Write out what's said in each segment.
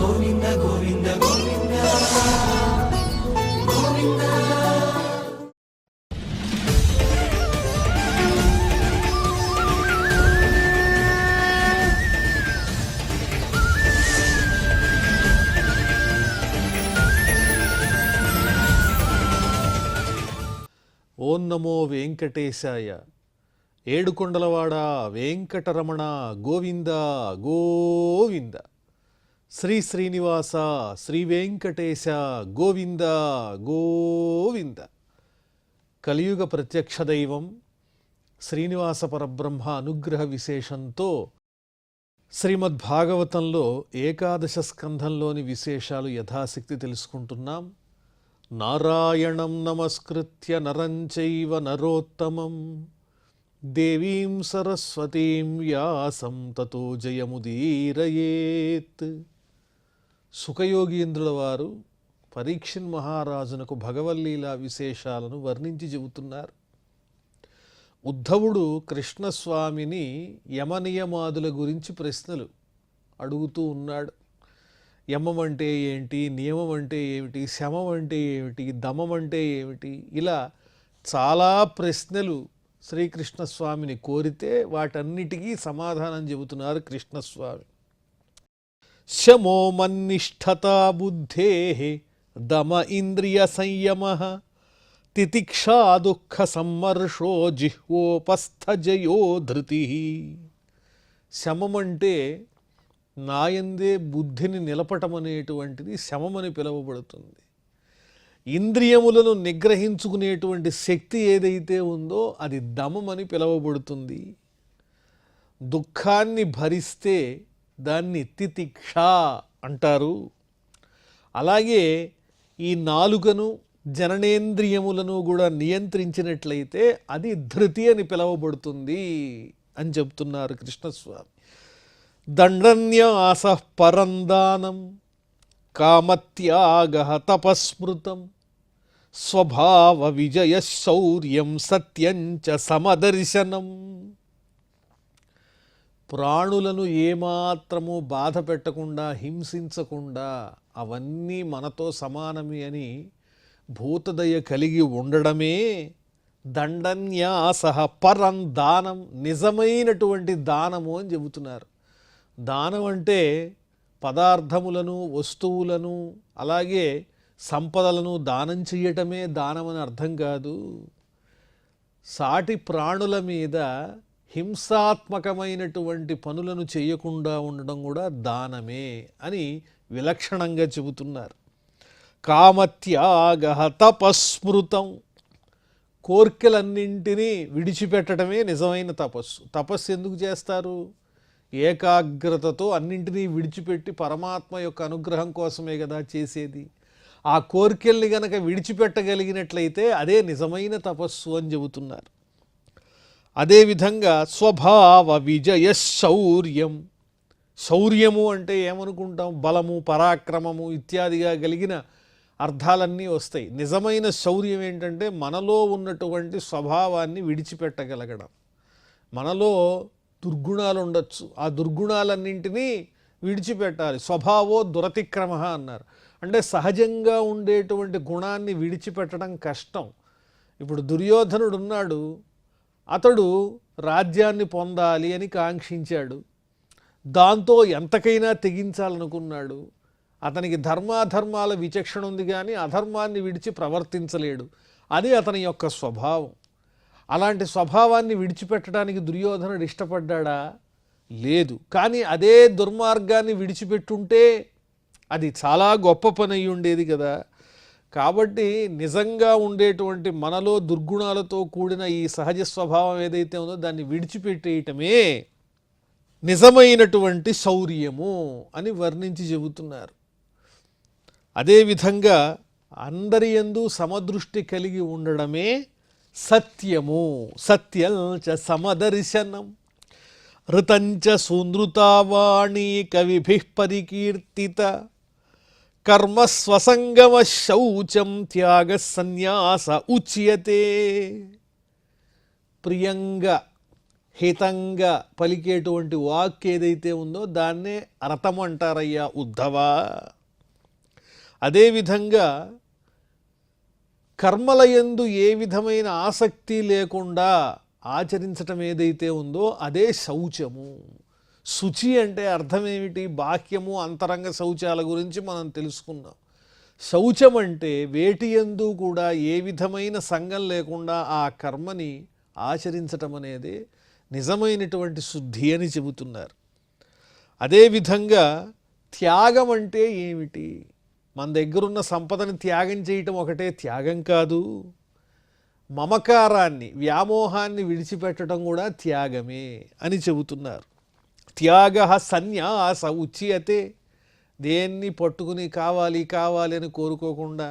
గోవింద గోవింద గోవింద గోవింద. ఓం నమో వెంకటేశాయ. ఏడుకొండలవాడ వెంకటరమణ గోవింద గోవింద. శ్రీ శ్రీనివాస శ్రీ వెంకటేశ గోవింద గోవింద. కలియుగ ప్రత్యక్ష దైవం శ్రీనివాస పరబ్రహ్మ అనుగ్రహ విశేషంతో శ్రీమద్భాగవతంలో ఏకాదశ స్కంధంలోని విశేషాలు యథాశక్తి తెలుసుకుంటున్నాం. నారాయణం నమస్కృత్య నరం చైవ నరోత్తమం దేవీం సరస్వతీం వ్యాసం తతో జయముదీరయేత్. సుఖయోగీంద్రుల వారు పరీక్షిన్ మహారాజునకు భగవల్లీలా విశేషాలను వర్ణించి చెబుతున్నారు. ఉద్ధవుడు కృష్ణస్వామిని యమనియమాదుల గురించి ప్రశ్నలు అడుగుతూ ఉన్నాడు. యమం అంటే ఏంటి, నియమం అంటే ఏమిటి, శమం అంటే ఏమిటి, దమం అంటే ఏమిటి, ఇలా చాలా ప్రశ్నలు శ్రీకృష్ణస్వామిని కోరితే వాటన్నిటికీ సమాధానం చెబుతున్నారు కృష్ణస్వామి. శమో మన్నిష్ఠతా బుద్ధే దమ ఇంద్రియ సంయమ తితిక్షా దుఃఖ సమ్మర్షో జిహ్వోపస్థజయో ధృతి. శమం అంటే నాయందే బుద్ధిని నిలపటం అనేటువంటిది శమమని పిలువబడుతుంది. ఇంద్రియములను నిగ్రహించుకునేటువంటి శక్తి ఏదైతే ఉందో అది దమమని పిలువబడుతుంది. దుఃఖాన్ని భరిస్తే దాన్ని తితిక్ష అంటారు. అలాగే ఈ నాలుకను జననేంద్రియములను కూడా నియంత్రించినట్లయితే అది ధృతి అని పిలువబడుతుంది అని చెప్తున్నారు కృష్ణస్వామి. దండన్యాస పరందానం కామత్యాగ తపస్మృతం స్వభావ విజయ శౌర్యం సత్యంచ సమదర్శనం. ప్రాణులను ఏమాత్రము బాధ పెట్టకుండా హింసించకుండా అవన్నీ మనతో సమానమే అని భూతదయ కలిగి ఉండడమే దండన్యాస పరం దానం, నిజమైనటువంటి దానము అని చెబుతున్నారు. దానం అంటే పదార్థములను, వస్తువులను, అలాగే సంపదలను దానం చేయటమే దానం అని అర్థం కాదు. సాటి ప్రాణుల మీద హింసాత్మకమైనటువంటి పనులను చేయకుండా ఉండడం కూడా దానమే అని విలక్షణంగా చెబుతున్నారు. కామత్యాగ తపస్మృతం, కోర్కెలన్నింటినీ విడిచిపెట్టడమే నిజమైన తపస్సు. తపస్సు ఎందుకు చేస్తారు? ఏకాగ్రతతో అన్నింటినీ విడిచిపెట్టి పరమాత్మ యొక్క అనుగ్రహం కోసమే కదా చేసేది. ఆ కోరికల్ని గనక విడిచిపెట్టగలిగినట్లయితే అదే నిజమైన తపస్సు అని చెబుతున్నారు. అదేవిధంగా స్వభావ విజయ శౌర్యం. శౌర్యము అంటే ఏమనుకుంటాం? బలము, పరాక్రమము ఇత్యాదిగా కలిగిన అర్థాలన్నీ వస్తాయి. నిజమైన శౌర్యం ఏంటంటే మనలో ఉన్నటువంటి స్వభావాన్ని విడిచిపెట్టగలగడం. మనలో దుర్గుణాలు ఉండొచ్చు, ఆ దుర్గుణాలన్నింటినీ విడిచిపెట్టాలి. స్వభావో దురతిక్రమ అన్నారు. అంటే సహజంగా ఉండేటువంటి గుణాన్ని విడిచిపెట్టడం కష్టం. ఇప్పుడు దుర్యోధనుడు ఉన్నాడు, అతడు రాజ్యాన్ని పొందాలి అని కాంక్షించాడు. దాంతో ఎంతకైనా తెగించాలనుకున్నాడు. అతనికి ధర్మాధర్మాల విచక్షణ ఉంది, కానీ అధర్మాన్ని విడిచి ప్రవర్తించలేడు. అది అతని యొక్క స్వభావం. అలాంటి స్వభావాన్ని విడిచిపెట్టడానికి దుర్యోధనుడు ఇష్టపడ్డా? లేదు. కానీ అదే దుర్మార్గాన్ని విడిచిపెట్టుంటే అది చాలా గొప్ప పని అయి ఉండేది కదా. కాబట్టి నిజంగా ఉండేటువంటి మనలో దుర్గుణాలతో కూడిన ఈ సహజ స్వభావం ఏదైతే ఉందో దాన్ని విడిచిపెట్టేయటమే నిజమైనటువంటి శౌర్యము అని వర్ణించి చెబుతున్నారు. అదేవిధంగా అందరి యందు సమదృష్టి కలిగి ఉండడమే సత్యము. సత్యం చ సమదర్శనం ఋతంచ సూనృతావాణి కవిభిః పరికీర్తిత కర్మస్వసంగమ శౌచం త్యాగ సన్యాస ఉచ్యతే. ప్రియంగా హితంగా పలికేటువంటి వాక్ ఏదైతే ఉందో దాన్నే అరతం అంటారయ్యా ఉద్ధవా. అదేవిధంగా కర్మలయందు ఏ విధమైన ఆసక్తి లేకుండా ఆచరించటం ఏదైతే ఉందో అదే శౌచము. శుచి అంటే అర్థం ఏమిటి? బాహ్యము అంతరంగ శౌచాల గురించి మనం తెలుసుకున్నాం. శౌచం అంటే వేటియందు కూడా ఏ విధమైన సంగం లేకుండా ఆ కర్మని ఆచరించటం అనేది నిజమైనటువంటి శుద్ధి అని చెబుతున్నారు. అదేవిధంగా త్యాగం అంటే ఏమిటి? మన దగ్గరున్న సంపదని త్యాగం చేయటం ఒకటే త్యాగం కాదు. మమకారాన్ని, వ్యామోహాన్ని విడిచిపెట్టడం కూడా త్యాగమే అని చెబుతున్నారు. త్యాగ సన్యాస ఉచ్యతే. దేన్ని పట్టుకుని కావాలి కావాలి అని కోరుకోకుండా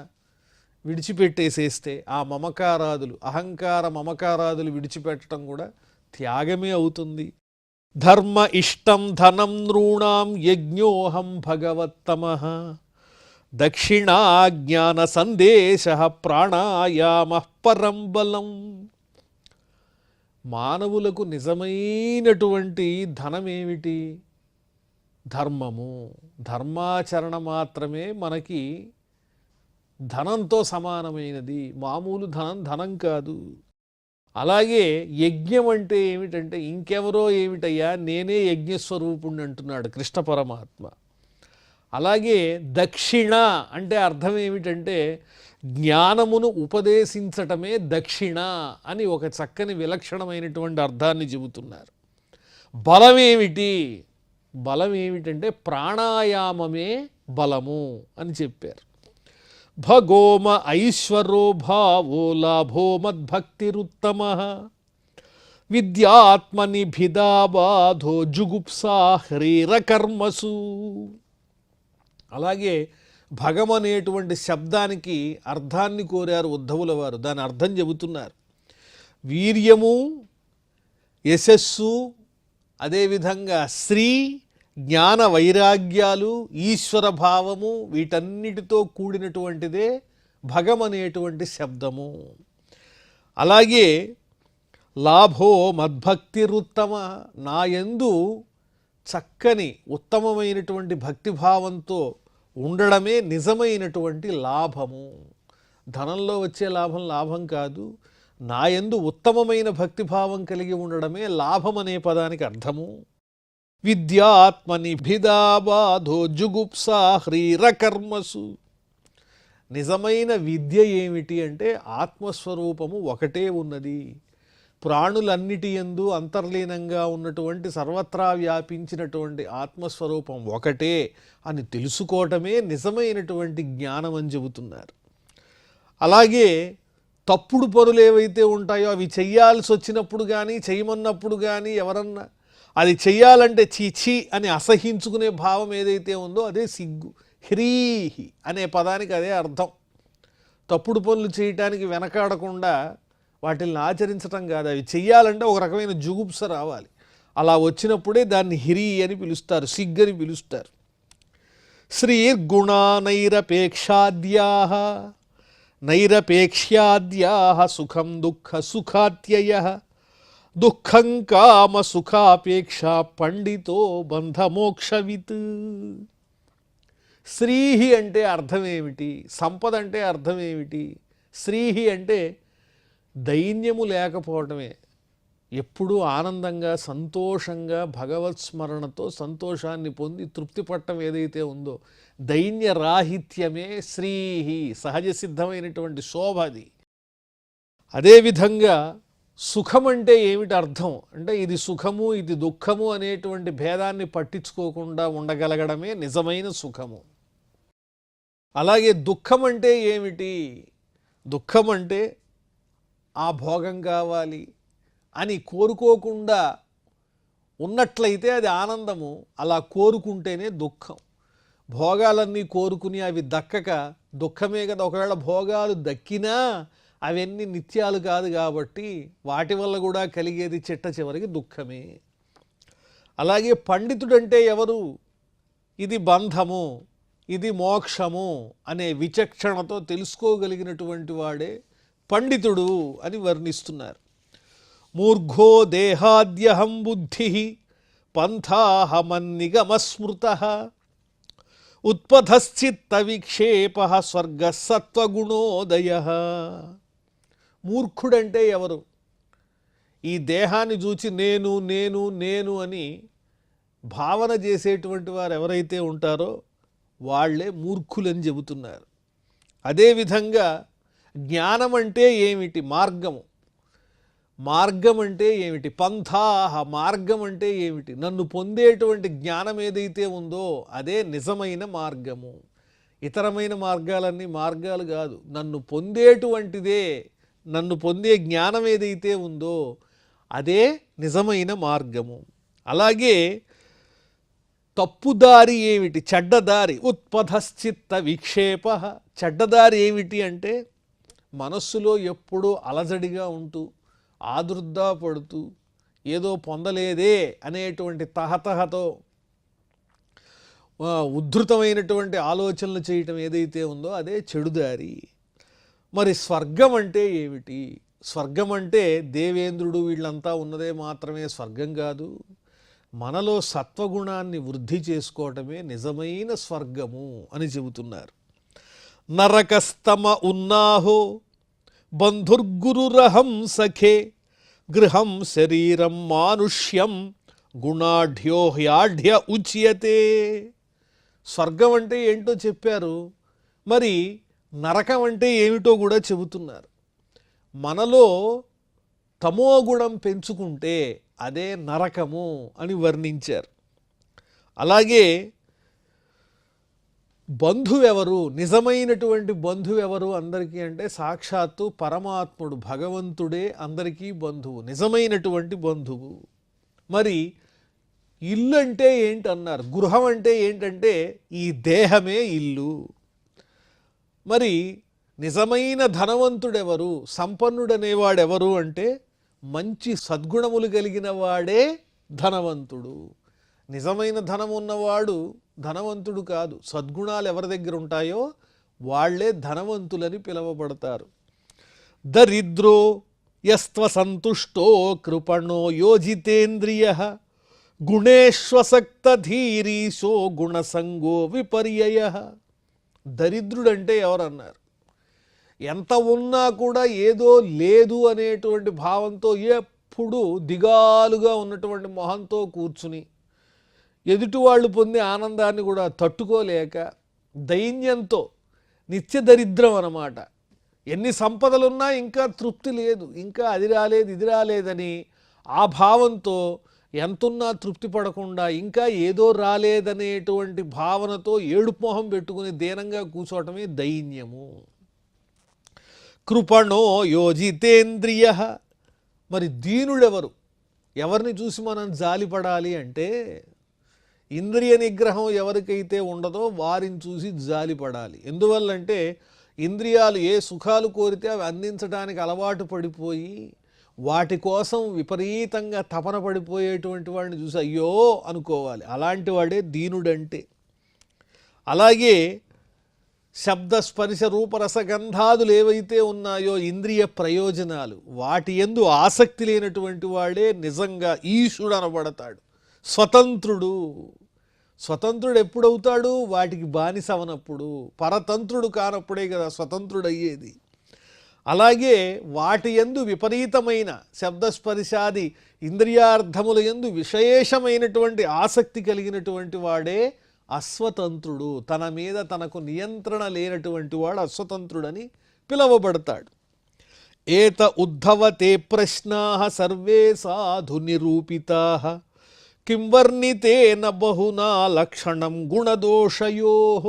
విడిచిపెట్టేసేస్తే ఆ మమకారాదులు, అహంకార మమకారాదులు విడిచిపెట్టడం కూడా త్యాగమే అవుతుంది. ధర్మ ఇష్టం ధనం నృణాం యజ్ఞోహం భగవత్తమః దక్షిణా జ్ఞాన సందేశ ప్రాణాయామ పరం బలం. మానవులకు నిజమైనటువంటి ధనం ఏమిటి? ధర్మము. ధర్మాచరణ మాత్రమే మనకి ధనంతో సమానమైనది. మామూలు ధనం కాదు. అలాగే యజ్ఞం అంటే ఏమిటంటే ఇంకెవరో ఏమిటయ్యా, నేనే యజ్ఞస్వరూపుణ్ణి అంటున్నాడు కృష్ణ పరమాత్మ. అలాగే దక్షిణ అంటే అర్థం ఏమిటంటే జ్ఞానమును ఉపదేశించటమే దక్షిణ అని ఒక చక్కని విలక్షణమైనటువంటి అర్థాన్ని చెబుతున్నారు. బలం ఏమిటి? బలం ఏమిటంటే ప్రాణాయామమే బలము అని చెప్పారు. భగోమ ఐశ్వరో భావో లాభో మద్భక్తిరుత్తమ విద్యాత్మనిభిదా బాధో జుగుప్సా హ్రీరకర్మసు. అలాగే భగం అనేటువంటి శబ్దానికి అర్థాన్ని కోరారు ఉద్ధవుల వారు. దాని అర్థం చెబుతున్నారు. వీర్యము, యశస్సు, అదేవిధంగా శ్రీ, జ్ఞాన వైరాగ్యాలు, ఈశ్వర భావము, వీటన్నిటితో కూడినటువంటిదే భగం అనేటువంటి శబ్దము. అలాగే లాభో మద్భక్తిరుత్తమ, నా యందు చక్కని ఉత్తమమైనటువంటి భక్తిభావంతో ఉండడమే నిజమైనటువంటి లాభము. ధనంలో వచ్చే లాభం కాదు, నా యందు ఉత్తమమైన భక్తిభావం కలిగి ఉండడమే లాభం అనే పదానికి అర్థము. విద్యాత్మనిభిదా బాధో జుగుప్సా హ్రీరకర్మసు. నిజమైన విద్య ఏమిటి అంటే ఆత్మస్వరూపము ఒకటే ఉన్నది. ప్రాణులన్నిటి యందు అంతర్లీనంగా ఉన్నటువంటి సర్వత్రా వ్యాపించినటువంటి ఆత్మస్వరూపం ఒకటే అని తెలుసుకోవటమే నిజమైనటువంటి జ్ఞానం అని చెబుతున్నారు. అలాగే తప్పుడు పనులు ఏవైతే ఉంటాయో అవి చెయ్యాల్సి వచ్చినప్పుడు కానీ చేయమన్నప్పుడు కానీ ఎవరన్నా అది చెయ్యాలంటే చీచి అని అసహించుకునే భావం ఏదైతే ఉందో అదే సిగ్గు. హ్రీహి అనే పదానికి అదే అర్థం. తప్పుడు పనులు చేయటానికి వెనకాడకుండా వాటిని ఆచరించటం కాదు, అవి చెయ్యాలంటే ఒక రకమైన జుగుప్స రావాలి. అలా వచ్చినప్పుడే దాన్ని హిరి అని పిలుస్తారు, సిగ్గని పిలుస్తారు. శ్రీర్గుణా నైరపేక్షాద్యాః నైరపేక్ష్యాద్యాః సుఖం దుఃఖ సుఖాత్యయః దుఃఖం కామ సుఖాపేక్ష పండితో బంధమోక్షవిత్. శ్రీహి అంటే అర్థం ఏమిటి? సంపద అంటే అర్థం ఏమిటి? శ్రీహి అంటే దైన్యము లేకపోవటమే. ఎప్పుడూ ఆనందంగా సంతోషంగా భగవత్ స్మరణతో సంతోషాన్ని పొంది తృప్తి పట్టడం ఏదైతే ఉందో దైన్య రాహిత్యమే శ్రీహి, సహజ సిద్ధమైనటువంటి శోభ అది. అదేవిధంగా సుఖం అంటే ఏమిటి అర్థం అంటే ఇది సుఖము ఇది దుఃఖము అనేటువంటి భేదాన్ని పట్టించుకోకుండా ఉండగలగడమే నిజమైన సుఖము. అలాగే దుఃఖం అంటే ఏమిటి? దుఃఖం అంటే ఆ భోగం కావాలి అని కోరుకోకుండా ఉన్నట్లయితే అది ఆనందము, అలా కోరుకుంటేనే దుఃఖం. భోగాలన్నీ కోరుకుని అవి దక్కక దుఃఖమే కదా. ఒకవేళ భోగాలు దక్కినా అవన్నీ నిత్యాలు కాదు కాబట్టి వాటి వల్ల కూడా కలిగేది చిట్ట చివరికి దుఃఖమే. అలాగే పండితుడంటే ఎవరు? ఇది బంధము ఇది మోక్షము అనే విచక్షణతో తెలుసుకోగలిగినటువంటి వాడే పండితుడు అని వర్ణిస్తున్నారు. మూర్ఘో దేహాద్యహం బుద్ధి పంథాహమన్నిగమస్మృత ఉత్పథశ్చిత్త విక్షేప స్వర్గ సత్వగుణోదయ. మూర్ఖుడంటే ఎవరు? ఈ దేహాన్ని చూచి నేను నేను నేను అని భావన చేసేటువంటి వారు ఎవరైతే ఉంటారో వాళ్లే మూర్ఖులని చెబుతున్నారు. అదేవిధంగా జ్ఞానం అంటే ఏమిటి? మార్గము. మార్గం అంటే ఏమిటి? పంథాహ, మార్గం అంటే ఏమిటి? నన్ను పొందేటువంటి జ్ఞానం ఏదైతే ఉందో అదే నిజమైన మార్గము. ఇతరమైన మార్గాలన్నీ మార్గాలు కాదు. నన్ను పొందేటువంటిదే, నన్ను పొందే జ్ఞానం ఏదైతే ఉందో అదే నిజమైన మార్గము. అలాగే తప్పుదారి ఏమిటి? చెడ్డదారి. ఉత్పథశ్చిత్త విక్షేప. చెడ్డదారి ఏమిటి అంటే మనస్సులో ఎప్పుడూ అలజడిగా ఉంటూ ఆదుర్దా పడుతూ ఏదో పొందలేదే అనేటువంటి తహతహతో ఉద్ధృతమైనటువంటి ఆలోచనలు చేయటం ఏదైతే ఉందో అదే చెడుదారి. మరి స్వర్గం అంటే ఏమిటి? స్వర్గం అంటే దేవేంద్రుడు వీళ్ళంతా ఉన్నదే మాత్రమే స్వర్గం కాదు. మనలో సత్వగుణాన్ని వృద్ధి చేసుకోవటమే నిజమైన స్వర్గము అని చెబుతున్నారు. నరకస్తమ ఉన్నాహో బంధుర్గురురహం సఖే గృహం శరీరం మానుష్యం గుణాఢ్యో హ్యాఢ్య ఉచ్యతే. స్వర్గం అంటే ఏంటో చెప్పారు, మరి నరకం అంటే ఏమిటో కూడా చెబుతున్నారు. మనలో తమోగుణం పెంచుకుంటే అదే నరకము అని వర్ణించారు. అలాగే బంధువెవరు? నిజమైనటువంటి బంధువెవరు అందరికీ అంటే సాక్షాత్తు పరమాత్ముడు, భగవంతుడే అందరికీ బంధువు, నిజమైనటువంటి బంధువు. మరి ఇల్లు అంటే ఏంటన్నారు? గృహం అంటే ఏంటంటే ఈ దేహమే ఇల్లు. మరి నిజమైన ధనవంతుడెవరు, సంపన్నుడనేవాడెవరు అంటే మంచి సద్గుణములు కలిగిన వాడే ధనవంతుడు. నిజమైన ధనం ఉన్నవాడు ధనవంతుడు కాదు. సద్గుణాలు ఎవరి దగ్గర ఉంటాయో వాళ్లే ధనవంతులని పిలువబడతారు. దరిద్రో యస్త్వ సంతుష్టో కృపణో యోజితేంద్రియ గుణేష్వసక్త ధీరీశో గుణసంగో విపర్యయ. దరిద్రుడంటే ఎవరన్నారు? ఎంత ఉన్నా కూడా ఏదో లేదు అనేటువంటి భావంతో ఎప్పుడు దిగాలుగా ఉన్నటువంటి మొహంతో కూర్చుని ఎదుటి వాళ్ళు పొందే ఆనందాన్ని కూడా తట్టుకోలేక దైన్యంతో, నిత్య దరిద్రం అన్నమాట. ఎన్ని సంపదలున్నా ఇంకా తృప్తి లేదు, ఇంకా అది రాలేదు ఇది రాలేదని ఆ భావంతో ఎంతున్నా తృప్తి పడకుండా ఇంకా ఏదో రాలేదనేటువంటి భావనతో ఏడుపు మొహం పెట్టుకుని దీనంగా కూర్చోవటమే దైన్యము. కృపణో యోజితేంద్రియ. మరి దీనుడెవరు? ఎవరిని చూసి మనం జాలిపడాలి అంటే ఇంద్రియ నిగ్రహం ఎవరికైతే ఉండదో వారిని చూసి జాలిపడాలి. ఎందువల్లంటే ఇంద్రియాలు ఏ సుఖాలు కోరితే అవి అందించడానికి అలవాటు పడిపోయి వాటి కోసం విపరీతంగా తపన పడిపోయేటువంటి వాడిని చూసి అయ్యో అనుకోవాలి. అలాంటి వాడే దీనుడంటే. అలాగే శబ్ద స్పర్శ రూపరసగంధాదులు ఏవైతే ఉన్నాయో ఇంద్రియ ప్రయోజనాలు, వాటి యందు ఆసక్తి లేనటువంటి వాడే నిజంగా ఈశుడు అనబడతాడు, స్వతంత్రుడు. స్వతంత్రుడు ఎప్పుడవుతాడు? వాటికి బానిస అవనప్పుడు. పరతంత్రుడు కానప్పుడే కదా స్వతంత్రుడు అయ్యేది. అలాగే వాటి యందు విపరీతమైన శబ్దస్పర్శాది ఇంద్రియార్థముల యందు విశేషమైనటువంటి ఆసక్తి కలిగినటువంటి వాడే అస్వతంత్రుడు. తన మీద తనకు నియంత్రణ లేనటువంటి వాడు అస్వతంత్రుడని పిలువబడతాడు. ఏత ఉద్ధవతే ప్రశ్నాః సర్వే సాధు నిరూపితాః కిం వర్ణితేన బహునా లక్షణం గుణదోషయోః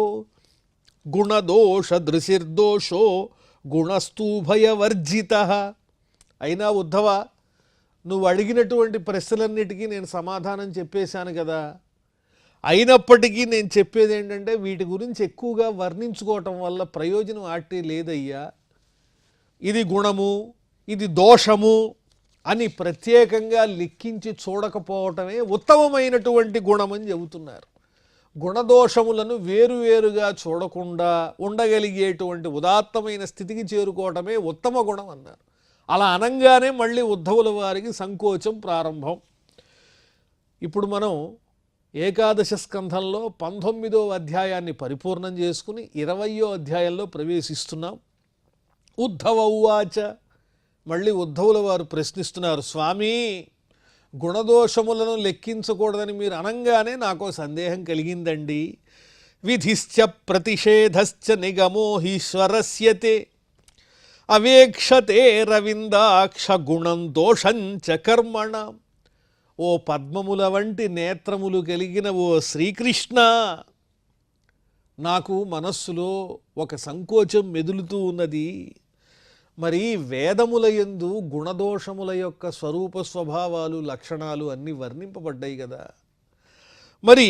గుణదోషదృశిర్దోషో గుణస్తూభయవర్జితః. అయినా ఉద్ధవ, నువ్వు అడిగినటువంటి ప్రశ్నలన్నిటికీ నేను సమాధానం చెప్పేశాను కదా. అయినప్పటికీ నేను చెప్పేది ఏంటంటే వీటి గురించి ఎక్కువగా వర్ణించుకోవటం వల్ల ప్రయోజనం ఆటే లేదయ్యా. ఇది గుణము, ఇది దోషము అని ప్రత్యేకంగా లెక్కించి చూడకపోవటమే ఉత్తమమైనటువంటి గుణమని చెబుతున్నారు. గుణదోషములను వేరువేరుగా చూడకుండా ఉండగలిగేటువంటి ఉదాత్తమైన స్థితికి చేరుకోవటమే ఉత్తమ గుణం అన్నారు. అలా అనంగానే మళ్ళీ ఉద్ధవుల వారికి సంకోచం ప్రారంభం. ఇప్పుడు మనం ఏకాదశ స్కంధంలో 19వ అధ్యాయాన్ని పరిపూర్ణం చేసుకుని 20వ అధ్యాయంలో ప్రవేశిస్తున్నాం. ఉద్ధవ ఉవాచ, మళ్ళీ ఉద్ధవుల వారు ప్రశ్నిస్తున్నారు, స్వామి గుణదోషములను లెక్కించకూడదని మీరు అనంగానే నాకు సందేహం కలిగిందండి. విధిశ్చ ప్రతిషేధశ్చ నిగమో ఈశ్వరస్యతే అవేక్షతే రవిందాక్ష గుణం దోషంచ కర్మణ. ఓ పద్మముల వంటి నేత్రములు కలిగిన ఓ శ్రీకృష్ణ, నాకు మనస్సులో ఒక సంకోచం మెదులుతూ ఉన్నది. మరి వేదముల యందు గుణదోషముల యొక్క స్వరూప స్వభావాలు లక్షణాలు అన్నీ వర్ణింపబడ్డాయి కదా. మరి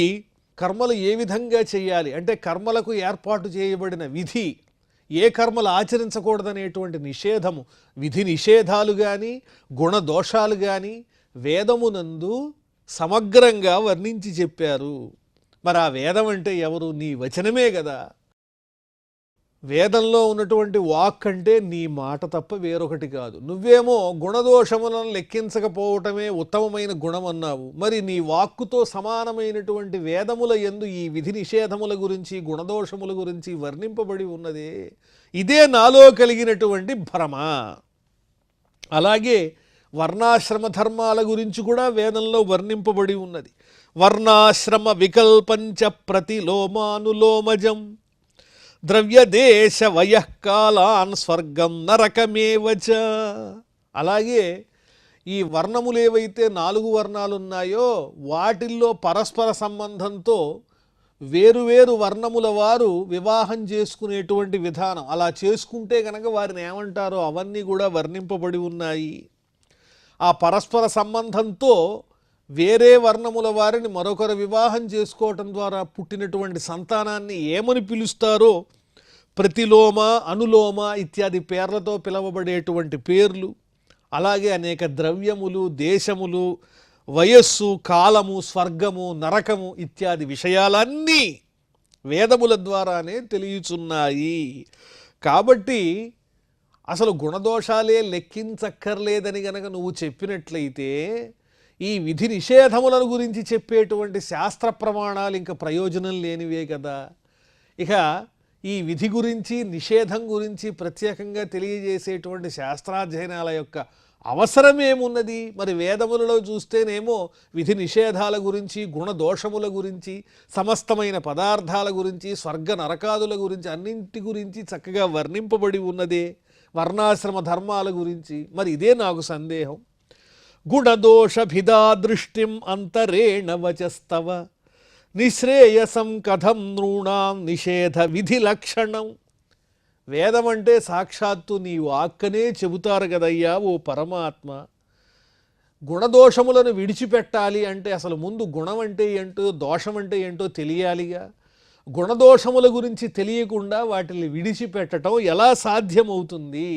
కర్మలు ఏ విధంగా చేయాలి అంటే కర్మలకు ఏర్పాటు చేయబడిన విధి, ఏ కర్మలు ఆచరించకూడదనేటువంటి నిషేధము, విధి నిషేధాలు కానీ గుణదోషాలు కానీ వేదమునందు సమగ్రంగా వర్ణించి చెప్పారు. మరి ఆ వేదం అంటే ఎవరు? నీ వచనమే కదా. వేదంలో ఉన్నటువంటి వాక్ అంటే నీ మాట తప్ప వేరొకటి కాదు. నువ్వేమో గుణదోషములను లెక్కించకపోవటమే ఉత్తమమైన గుణం అన్నావు. మరి నీ వాక్కుతో సమానమైనటువంటి వేదముల యందు ఈ విధి నిషేధముల గురించి గుణదోషముల గురించి వర్ణింపబడి ఉన్నదే. ఇదే నాలో కలిగినటువంటి భ్రమ. అలాగే వర్ణాశ్రమ ధర్మాల గురించి కూడా వేదంలో వర్ణింపబడి ఉన్నది. వర్ణాశ్రమ వికల్పంచ ప్రతిలోమానులోమజం ద్రవ్యదేశ వయఃకాలాన్ స్వర్గం నరకమేవచ. అలాగే ఈ వర్ణములు ఏవైతే 4 వర్ణాలు ఉన్నాయో వాటిల్లో పరస్పర సంబంధంతో వేరువేరు వర్ణముల వారు వివాహం చేసుకునేటువంటి విధానం, అలా చేసుకుంటే కనుక వారిని ఏమంటారో అవన్నీ కూడా వర్ణింపబడి ఉన్నాయి. ఆ పరస్పర సంబంధంతో వేరే వర్ణముల వారిని మరొకరు వివాహం చేసుకోవటం ద్వారా పుట్టినటువంటి సంతానాన్ని ఏమని పిలుస్తారో ప్రతిలోమ, అనులోమ ఇత్యాది పేర్లతో పిలవబడేటువంటి పేర్లు, అలాగే అనేక ద్రవ్యములు, దేశములు, వయస్సు, కాలము, స్వర్గము, నరకము ఇత్యాది విషయాలన్నీ వేదముల ద్వారానే తెలియచున్నాయి. కాబట్టి అసలు గుణదోషాలే లెక్కించక్కర్లేదని గనక నువ్వు చెప్పినట్లయితే ఈ విధి నిషేధములను గురించి చెప్పేటువంటి శాస్త్ర ప్రమాణాలు ఇంకా ప్రయోజనం లేనివే కదా. ఇక ఈ విధి గురించి నిషేధం గురించి ప్రత్యేకంగా తెలియజేసేటువంటి శాస్త్రాధ్యయనాల యొక్క అవసరమేమున్నది? మరి వేదములలో చూస్తేనేమో విధి నిషేధాల గురించి, గుణదోషముల గురించి, సమస్తమైన పదార్థాల గురించి, స్వర్గ నరకాదుల గురించి, అన్నింటి గురించి చక్కగా వర్ణింపబడి ఉన్నదే. వర్ణాశ్రమ ధర్మాల గురించి మరి ఇదే నాకు సందేహం. గుణదోషభిదా దృష్టిం అంతరేణ వచస్తవ నిశ్రేయసం కథం నృణాం నిషేధ విధి లక్షణం. వేదం అంటే సాక్షాత్తు నీ వాక్కనే చెబుతారు కదయ్యా ఓ పరమాత్మ. గుణదోషములను విడిచిపెట్టాలి అంటే అసలు ముందు గుణం అంటే ఏంటో, దోషం అంటే ఏంటో తెలియాలిగా. గుణదోషముల గురించి తెలియకుండా వాటిని విడిచిపెట్టడం ఎలా సాధ్యమవుతుంది?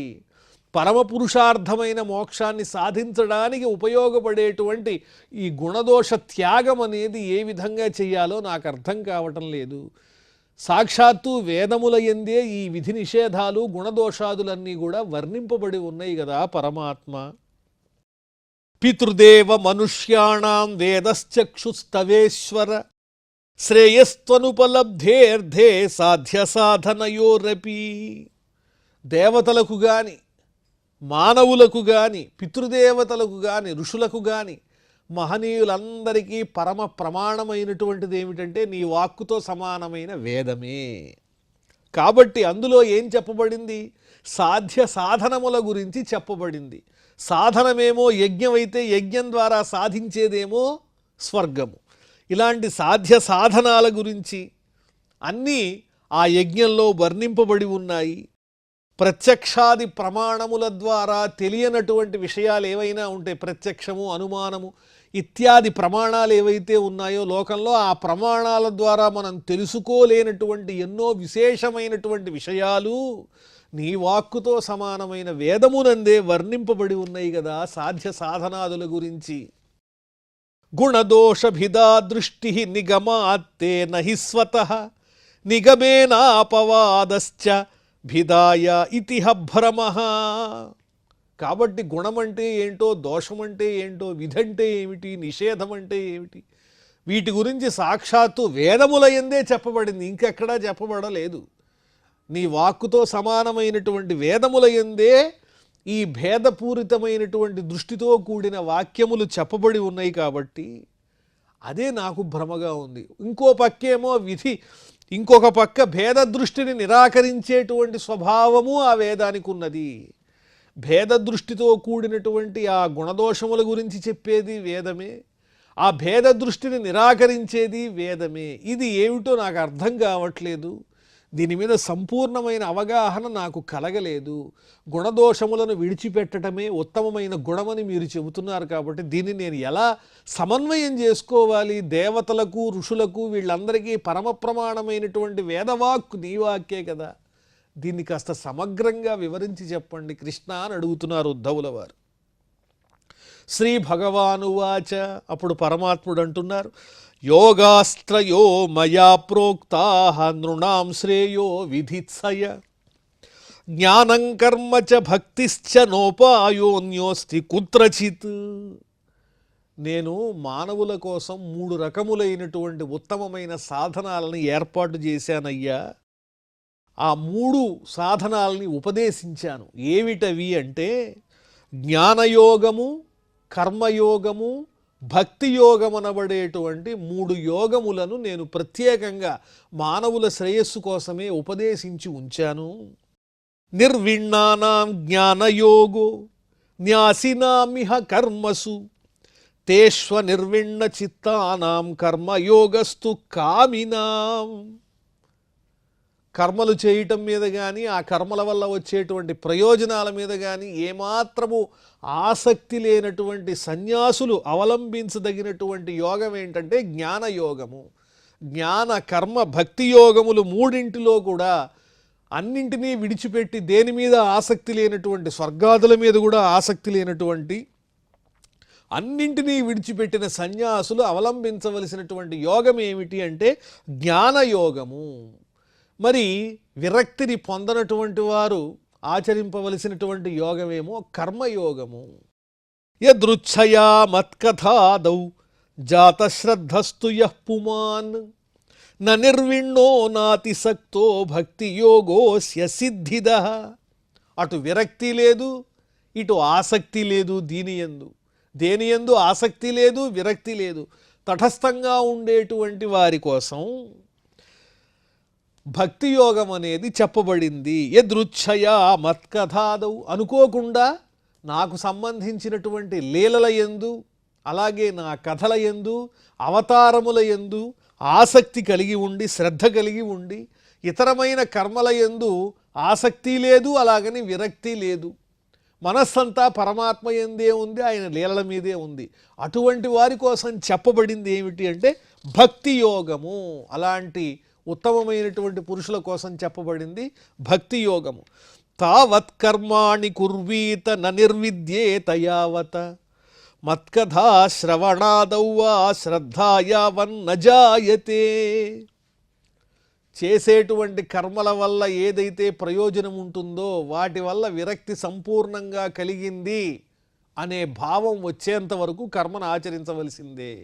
పరమపురుషార్థమైన మోక్షాన్ని సాధించడానికి ఉపయోగపడేటువంటి ఈ గుణదోష త్యాగం అనేది ఏ విధంగా చేయాలో నాకు అర్థం కావటం లేదు. సాక్షాత్తు వేదముల యందే ఈ విధి నిషేధాలు, గుణదోషాదులన్నీ కూడా వర్ణింపబడి ఉన్నాయి కదా పరమాత్మ. పితృదేవ మనుష్యాణం వేదశ్చక్షుస్తవేశ్వర శ్రేయస్త్వనుపలబ్ధేర్థే సాధ్య సాధనయోరపి. దేవతలకు కానీ, మానవులకు కానీ, పితృదేవతలకు కానీ, ఋషులకు కానీ, మహనీయులందరికీ పరమ ప్రమాణమైనటువంటిది ఏమిటంటే నీ వాక్కుతో సమానమైన వేదమే. కాబట్టి అందులో ఏం చెప్పబడింది? సాధ్య సాధనముల గురించి చెప్పబడింది. సాధనమేమో యజ్ఞం అయితే యజ్ఞం ద్వారా సాధించేదేమో స్వర్గము. ఇలాంటి సాధ్య సాధనాల గురించి అన్నీ ఆ యజ్ఞంలో వర్ణింపబడి ఉన్నాయి. ప్రత్యక్షాది ప్రమాణముల ద్వారా తెలియనటువంటి విషయాలు ఏవైనా ఉంటే, ప్రత్యక్షము, అనుమానము ఇత్యాది ప్రమాణాలు ఏవైతే ఉన్నాయో లోకంలో, ఆ ప్రమాణాల ద్వారా మనం తెలుసుకోలేనటువంటి ఎన్నో విశేషమైనటువంటి విషయాలు నీ వాక్కుతో సమానమైన వేదమునందే వర్ణింపబడి ఉన్నాయి కదా సాధ్య సాధనాదుల గురించి. గుణదోషభిదా దృష్టి నిగమాత్తే నహి స్వతః నిగమేనాపవాదశ్చ భిదాయ ఇతిహ భ్రమః. కాబట్టి గుణం అంటే ఏంటో, దోషం అంటే ఏంటో, విధంటే ఏమిటి, నిషేధం అంటే ఏమిటి, వీటి గురించి సాక్షాత్తు వేదములయందే చెప్పబడింది, ఇంకెక్కడా చెప్పబడలేదు. నీ వాక్కుతో సమానమైనటువంటి వేదములయందే ఈ భేదపూరితమైనటువంటి దృష్టితో కూడిన వాక్యములు చెప్పబడి ఉన్నాయి. కాబట్టి అదే నాకు భ్రమగా ఉంది. ఇంకో పక్కేమో విధి, ఇంకొక పక్క భేద దృష్టిని నిరాకరించేటువంటి స్వభావము ఆ వేదానికి ఉన్నది. భేద దృష్టితో కూడినటువంటి ఆ గుణదోషముల గురించి చెప్పేది వేదమే, ఆ భేద దృష్టిని నిరాకరించేది వేదమే. ఇది ఏమిటో నాకు అర్థం కావట్లేదు. దీని మీద సంపూర్ణమైన అవగాహన నాకు కలగలేదు. గుణదోషములను విడిచిపెట్టడమే ఉత్తమమైన గుణమని మీరు చెబుతున్నారు. కాబట్టి దీన్ని నేను ఎలా సమన్వయం చేసుకోవాలి? దేవతలకు, ఋషులకు, వీళ్ళందరికీ పరమ ప్రమాణమైనటువంటి వేదవాక్కు నీ వాక్యే కదా. దీన్ని కాస్త సమగ్రంగా వివరించి చెప్పండి కృష్ణ అని అడుగుతున్నారు ఉద్ధవుల వారు. శ్రీ భగవానువాచ, అప్పుడు పరమాత్ముడు అంటున్నారు, యోగాస్త్రయో మయా ప్రోక్తాః నృణాం శ్రేయో విధిత్సయ జ్ఞానం కర్మ చ భక్తిశ్చ నోపాయోన్యోస్తి కుత్రచిత్. నేను మానవుల కోసం 3 రకములైనటువంటి ఉత్తమమైన సాధనాలను ఏర్పాటు చేశానయ్యా. ఆ 3 సాధనాలని ఉపదేశించాను. ఏమిటవి అంటే జ్ఞానయోగము, కర్మయోగము, భక్తి యోగం అనబడేటువంటి 3 యోగములను నేను ప్రత్యేకంగా మానవుల శ్రేయస్సు కోసమే ఉపదేశించి ఉంచాను. నిర్విణ్ణానాం జ్ఞానయోగో న్యాసినామిహ కర్మసు తేష్వ నిర్విణ్ణ చిత్తానాం కర్మయోగస్తు కామినాం. కర్మలు చేయటం మీద కానీ, ఆ కర్మల వల్ల వచ్చేటువంటి ప్రయోజనాల మీద కానీ ఏమాత్రము ఆసక్తి లేనటువంటి సన్యాసులు అవలంబించదగినటువంటి యోగం ఏంటంటే జ్ఞానయోగము. జ్ఞాన, కర్మ, భక్తి యోగములు 3 కూడా అన్నింటినీ విడిచిపెట్టి దేని మీద ఆసక్తి లేనటువంటి, స్వర్గాదుల మీద కూడా ఆసక్తి లేనటువంటి, అన్నింటినీ విడిచిపెట్టిన సన్యాసులు అవలంబించవలసినటువంటి యోగం ఏమిటి అంటే జ్ఞానయోగము. మరి విరక్తిని పొందనటువంటి వారు ఆచరింపవలసినటువంటి యోగమేమో కర్మయోగము. యదృచ్ఛయా మత్కథాదౌ జాతశ్రద్ధస్తు యః పుమాన్ న నిర్విణ్ణో నాతిసక్తో భక్తి యోగోస్య సిద్ధిదః. అటు విరక్తి లేదు, ఇటు ఆసక్తి లేదు. దేని యందు ఆసక్తి లేదు, విరక్తి లేదు. తటస్థంగా ఉండేటువంటి వారి కోసం భక్తి యోగం అనేది చెప్పబడింది. యదృచ్ఛయా మత్కథాదౌ, అనుకోకుండా నాకు సంబంధించినటువంటి లీలల యందు, అలాగే నా కథల యందు, అవతారముల యందు ఆసక్తి కలిగి ఉండి, శ్రద్ధ కలిగి ఉండి, ఇతరమైన కర్మల యందు ఆసక్తి లేదు, అలాగని విరక్తి లేదు. మనస్సంతా పరమాత్మ యందే ఉంది, ఆయన లీలల మీదే ఉంది. అటువంటి వారి కోసం చెప్పబడింది ఏమిటి అంటే భక్తి యోగము. అలాంటి ఉత్తమమైనటువంటి పురుషుల కోసం చెప్పబడింది భక్తి యోగము. తావత్ కర్మాణి కుర్వీత న నిర్విద్యేత యావత మత్కథా శ్రవణాదౌ వా శ్రద్ధాయావన్న జాయతే. చేసేటువంటి కర్మల వల్ల ఏదైతే ప్రయోజనం ఉంటుందో వాటి వల్ల విరక్తి సంపూర్ణంగా కలిగింది అనే భావం వచ్చేంత వరకు కర్మను ఆచరించవలసిందే.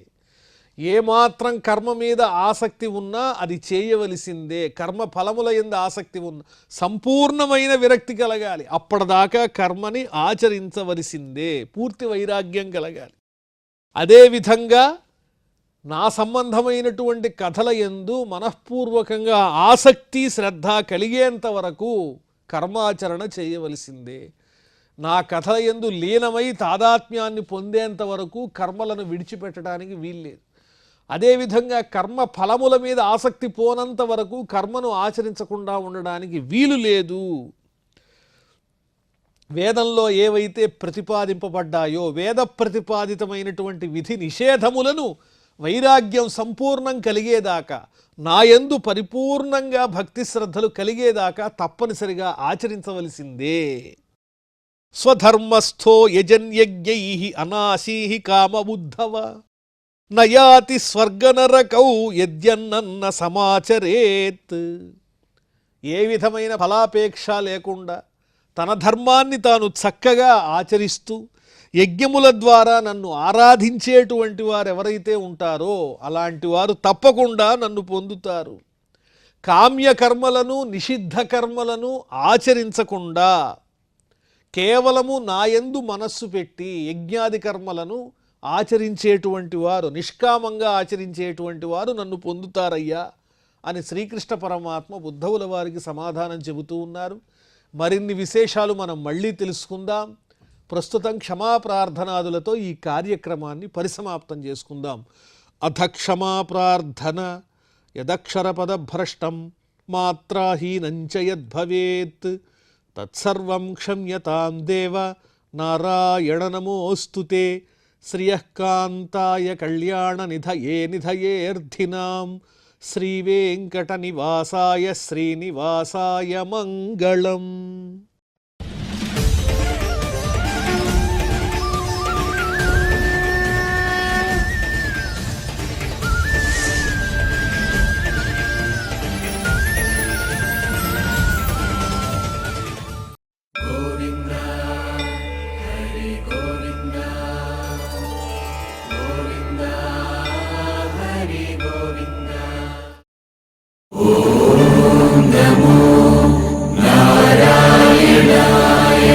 ఏమాత్రం కర్మ మీద ఆసక్తి ఉన్నా అది చేయవలసిందే. కర్మ ఫలముల యందు ఆసక్తి ఉన్న సంపూర్ణమైన విరక్తి కలగాలి. అప్పటిదాకా కర్మని ఆచరించవలసిందే. పూర్తి వైరాగ్యం కలగాలి. అదేవిధంగా నా సంబంధమైనటువంటి కథల యందు మనఃపూర్వకంగా ఆసక్తి, శ్రద్ధ కలిగేంత వరకు కర్మాచరణ చేయవలసిందే. నా కథల యందు లీనమై తాదాత్మ్యాన్ని పొందేంత వరకు కర్మలను విడిచిపెట్టడానికి వీల్లేదు. అదేవిధంగా కర్మ ఫలముల మీద ఆసక్తి పోనంత వరకు కర్మను ఆచరించకుండా ఉండడానికి వీలు లేదు. వేదంలో ఏవైతే ప్రతిపాదింపబడ్డాయో వేద ప్రతిపాదితమైనటువంటి విధి నిషేధములను వైరాగ్యం సంపూర్ణం కలిగేదాకా, నాయందు పరిపూర్ణంగా భక్తి శ్రద్ధలు కలిగేదాకా తప్పనిసరిగా ఆచరించవలసిందే. స్వధర్మస్థో యజన్యజ్ఞైః అనాశీః కామబుద్ధవ నయాతి స్వర్గనరకౌ యద్యన్న సమాచరేత్. ఏ విధమైన ఫలాపేక్ష లేకుండా తన ధర్మాన్ని తాను చక్కగా ఆచరిస్తూ యజ్ఞముల ద్వారా నన్ను ఆరాధించేటువంటి వారు ఎవరైతే ఉంటారో అలాంటి వారు తప్పకుండా నన్ను పొందుతారు. కామ్యకర్మలను నిషిద్ధ కర్మలను ఆచరించకుండా కేవలము నాయందు మనస్సు పెట్టి యజ్ఞాది కర్మలను ఆచరించేటువంటి వారు, నిష్కామంగా ఆచరించేటువంటి వారు నన్ను పొందుతారయ్యా అని శ్రీకృష్ణ పరమాత్మ ఉద్ధవుల వారికి సమాధానం చెబుతూ ఉన్నారు. మరిన్ని విశేషాలు మనం మళ్ళీ తెలుసుకుందాం. ప్రస్తుతం క్షమాప్రార్థనాదులతో ఈ కార్యక్రమాన్ని పరిసమాప్తం చేసుకుందాం. అథ క్షమాప్రార్థన. యదక్షరపదభ్రష్టం మాత్రాహీనంచ యద్భవేత్ తత్సర్వం క్షమ్యతాం దేవ నారాయణ నమోస్తుతే. శ్రియఃకాంతాయ కళ్యాణ నిధయే నిధయేర్థినాం శ్రీవేంకట నివాసాయ శ్రీనివాసాయ మంగళం. నారాయణాయ